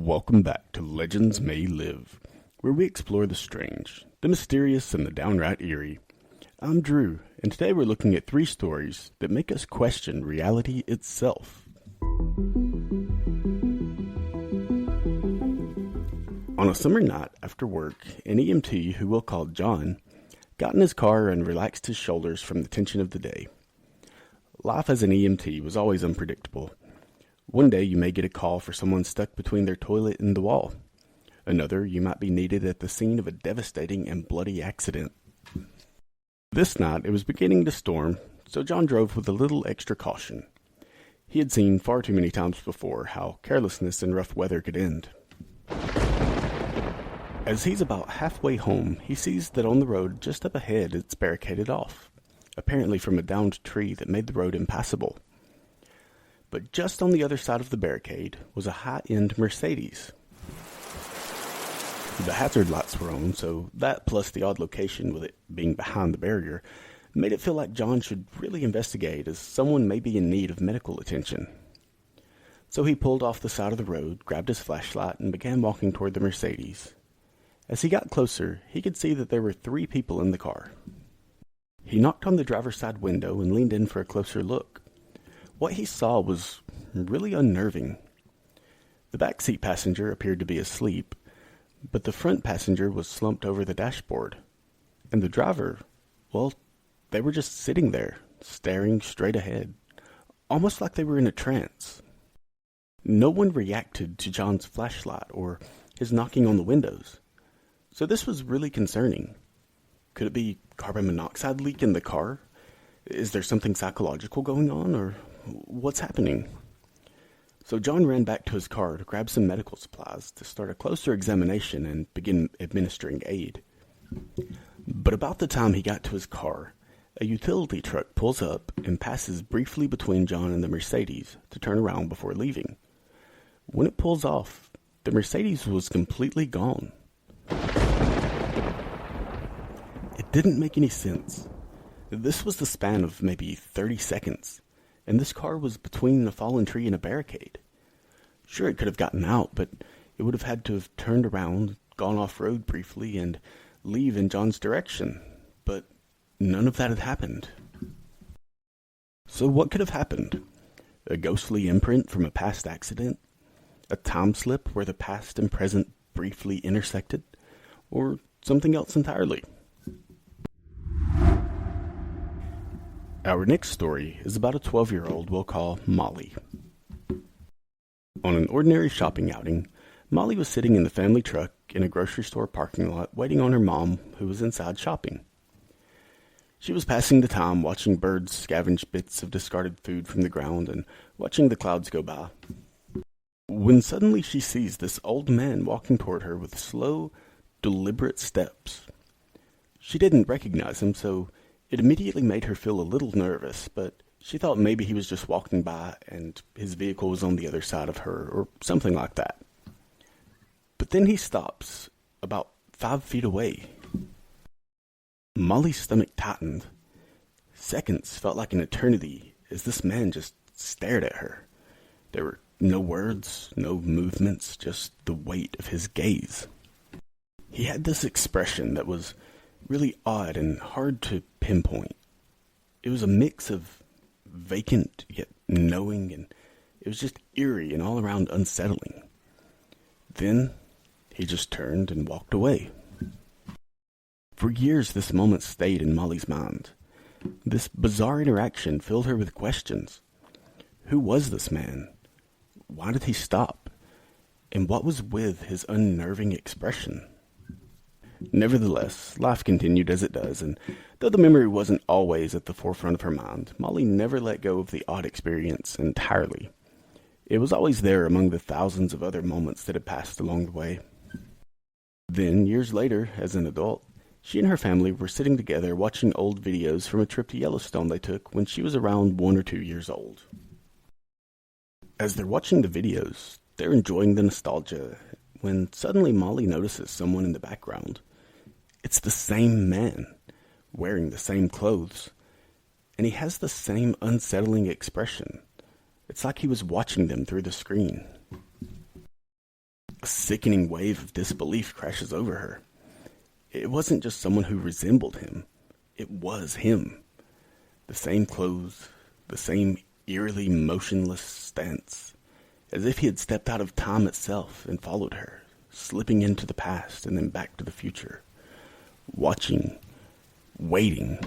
Welcome back to Legends May Live, where we explore the strange, the mysterious, and the downright eerie. I'm Drew, and today we're looking at 3 stories that make us question reality itself. On a summer night after work, an EMT who we'll call John got in his car and relaxed his shoulders from the tension of the day. Life as an EMT was always unpredictable. One day you may get a call for someone stuck between their toilet and the wall. Another, you might be needed at the scene of a devastating and bloody accident. This night it was beginning to storm, so John drove with a little extra caution. He had seen far too many times before how carelessness and rough weather could end. As he's about halfway home, he sees that on the road just up ahead it's barricaded off, apparently from a downed tree that made the road impassable. But just on the other side of the barricade was a high-end Mercedes. The hazard lights were on, so that plus the odd location with it being behind the barrier made it feel like John should really investigate, as someone may be in need of medical attention. So he pulled off the side of the road, grabbed his flashlight, and began walking toward the Mercedes. As he got closer, he could see that there were 3 people in the car. He knocked on the driver's side window and leaned in for a closer look. What he saw was really unnerving. The backseat passenger appeared to be asleep, but the front passenger was slumped over the dashboard. And the driver, well, they were just sitting there, staring straight ahead, almost like they were in a trance. No one reacted to John's flashlight or his knocking on the windows, so this was really concerning. Could it be carbon monoxide leak in the car? Is there something psychological going on, or what's happening? So John ran back to his car to grab some medical supplies to start a closer examination and begin administering aid. But about the time he got to his car, a utility truck pulls up and passes briefly between John and the Mercedes to turn around before leaving. When it pulls off, the Mercedes was completely gone. It didn't make any sense. This was the span of maybe 30 seconds. And this car was between a fallen tree and a barricade. Sure, it could have gotten out, but it would have had to have turned around, gone off-road briefly, and leave in John's direction. But none of that had happened. So what could have happened? A ghostly imprint from a past accident? A time slip where the past and present briefly intersected? Or something else entirely? Our next story is about a 12-year-old we'll call Molly. On an ordinary shopping outing, Molly was sitting in the family truck in a grocery store parking lot waiting on her mom, who was inside shopping. She was passing the time watching birds scavenge bits of discarded food from the ground and watching the clouds go by, when suddenly she sees this old man walking toward her with slow, deliberate steps. She didn't recognize him, so it immediately made her feel a little nervous, but she thought maybe he was just walking by and his vehicle was on the other side of her, or something like that. But then he stops, about 5 feet away. Molly's stomach tightened. Seconds felt like an eternity as this man just stared at her. There were no words, no movements, just the weight of his gaze. He had this expression that was really odd and hard to pinpoint. It was a mix of vacant yet knowing, and it was just eerie and all around unsettling. Then he just turned and walked away. For years this moment stayed in Molly's mind. This bizarre interaction filled her with questions. Who was this man? Why did he stop? And what was with his unnerving expression? Nevertheless, life continued as it does, and though the memory wasn't always at the forefront of her mind, Molly never let go of the odd experience entirely. It was always there among the thousands of other moments that had passed along the way. Then, years later, as an adult, she and her family were sitting together watching old videos from a trip to Yellowstone they took when she was around 1 or 2 years old. As they're watching the videos, they're enjoying the nostalgia, when suddenly Molly notices someone in the background. It's the same man, wearing the same clothes, and he has the same unsettling expression. It's like he was watching them through the screen. sickening wave of disbelief crashes over her. It wasn't just someone who resembled him. It was him. The same clothes, the same eerily motionless stance, as if he had stepped out of time itself and followed her, slipping into the past and then back to the future, watching, waiting.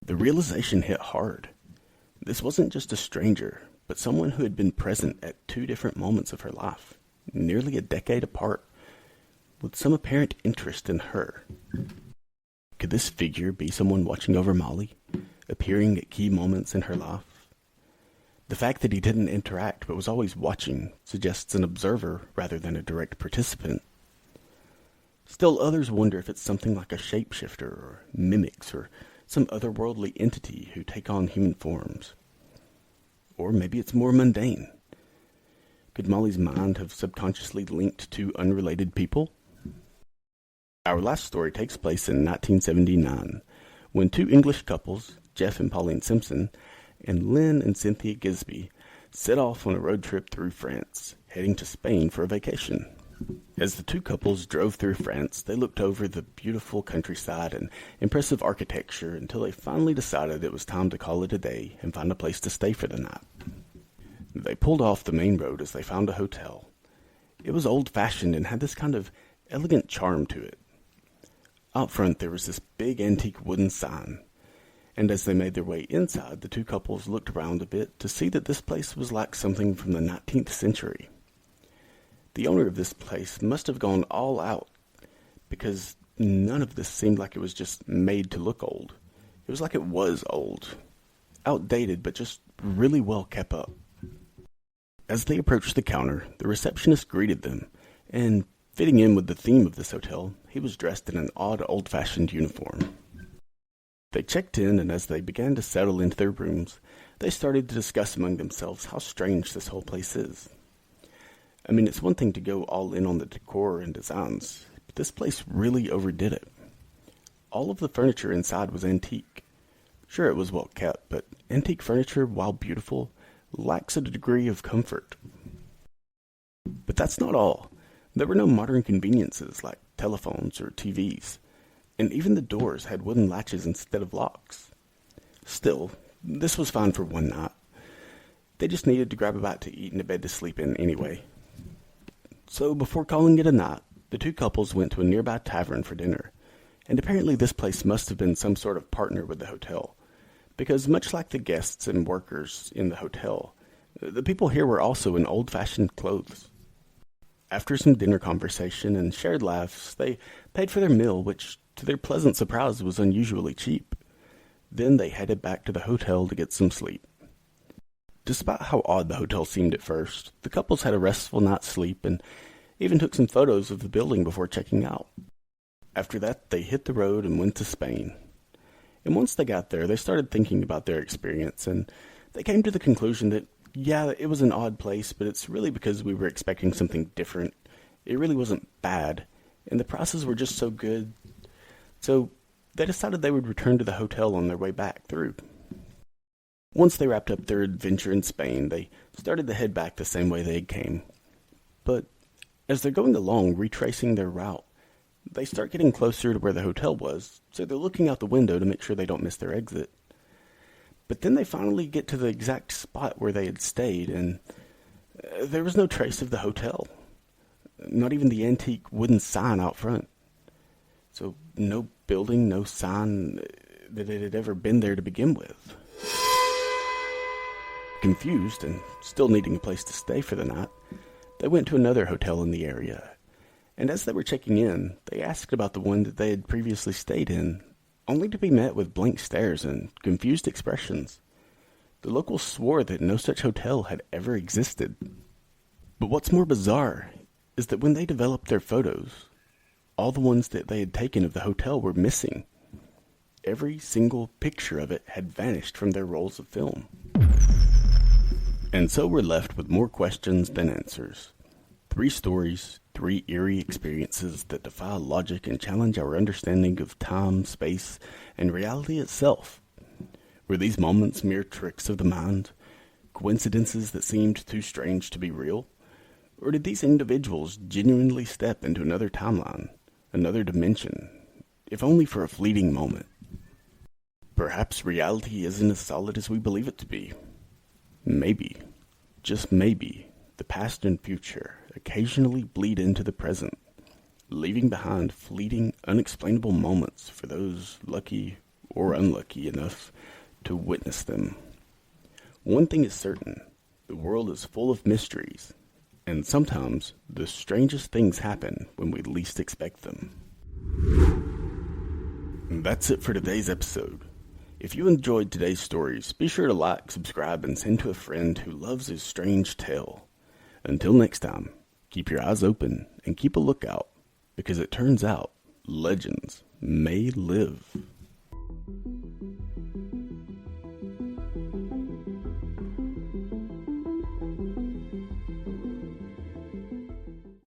The realization hit hard. This wasn't just a stranger, but someone who had been present at two different moments of her life, nearly a decade apart, with some apparent interest in her. Could this figure be someone watching over Molly, appearing at key moments in her life? The fact that he didn't interact but was always watching suggests an observer rather than a direct participant. Still, others wonder if it's something like a shapeshifter or mimics or some otherworldly entity who take on human forms. Or maybe it's more mundane. Could Molly's mind have subconsciously linked to unrelated people? Our last story takes place in 1979, when two English couples, Jeff and Pauline Simpson, and Lynn and Cynthia Gisby, set off on a road trip through France, heading to Spain for a vacation. As the two couples drove through France, they looked over the beautiful countryside and impressive architecture until they finally decided it was time to call it a day and find a place to stay for the night. They pulled off the main road as they found a hotel. It was old-fashioned and had this kind of elegant charm to it. Out front there was this big antique wooden sign, and as they made their way inside, the two couples looked around a bit to see that this place was like something from the 19th century. The owner of this place must have gone all out, because none of this seemed like it was just made to look old. It was like it was old. Outdated, but just really well kept up. As they approached the counter, the receptionist greeted them, and fitting in with the theme of this hotel, he was dressed in an odd old-fashioned uniform. They checked in, and as they began to settle into their rooms, they started to discuss among themselves how strange this whole place is. I mean, it's one thing to go all in on the decor and designs, but this place really overdid it. All of the furniture inside was antique. Sure, it was well kept, but antique furniture, while beautiful, lacks a degree of comfort. But that's not all. There were no modern conveniences like telephones or TVs, and even the doors had wooden latches instead of locks. Still, this was fine for one night. They just needed to grab a bite to eat and a bed to sleep in anyway. So before calling it a night, the two couples went to a nearby tavern for dinner, and apparently this place must have been some sort of partner with the hotel, because much like the guests and workers in the hotel, the people here were also in old-fashioned clothes. After some dinner conversation and shared laughs, they paid for their meal, which, to their pleasant surprise, was unusually cheap. Then they headed back to the hotel to get some sleep. Despite how odd the hotel seemed at first, the couples had a restful night's sleep and even took some photos of the building before checking out. After that, they hit the road and went to Spain. And once they got there, they started thinking about their experience, and they came to the conclusion that, yeah, it was an odd place, but it's really because we were expecting something different. It really wasn't bad, and the prices were just so good. So they decided they would return to the hotel on their way back through. Once they wrapped up their adventure in Spain, they started to head back the same way they came. But as they're going along, retracing their route, they start getting closer to where the hotel was, so they're looking out the window to make sure they don't miss their exit. But then they finally get to the exact spot where they had stayed, and there was no trace of the hotel. Not even the antique wooden sign out front. So no building, no sign that it had ever been there to begin with. Confused and still needing a place to stay for the night, they went to another hotel in the area, and as they were checking in, they asked about the one that they had previously stayed in, only to be met with blank stares and confused expressions. The locals swore that no such hotel had ever existed. But what's more bizarre is that when they developed their photos, all the ones that they had taken of the hotel were missing. Every single picture of it had vanished from their rolls of film. And so we're left with more questions than answers. 3 stories, 3 eerie experiences that defy logic and challenge our understanding of time, space, and reality itself. Were these moments mere tricks of the mind? Coincidences that seemed too strange to be real? Or did these individuals genuinely step into another timeline, another dimension, if only for a fleeting moment? Perhaps reality isn't as solid as we believe it to be. Maybe, just maybe, the past and future occasionally bleed into the present, leaving behind fleeting, unexplainable moments for those lucky or unlucky enough to witness them. One thing is certain, the world is full of mysteries, and sometimes the strangest things happen when we least expect them. And that's it for today's episode. If you enjoyed today's stories, be sure to like, subscribe, and send to a friend who loves his strange tale. Until next time, keep your eyes open and keep a lookout, because it turns out legends may live.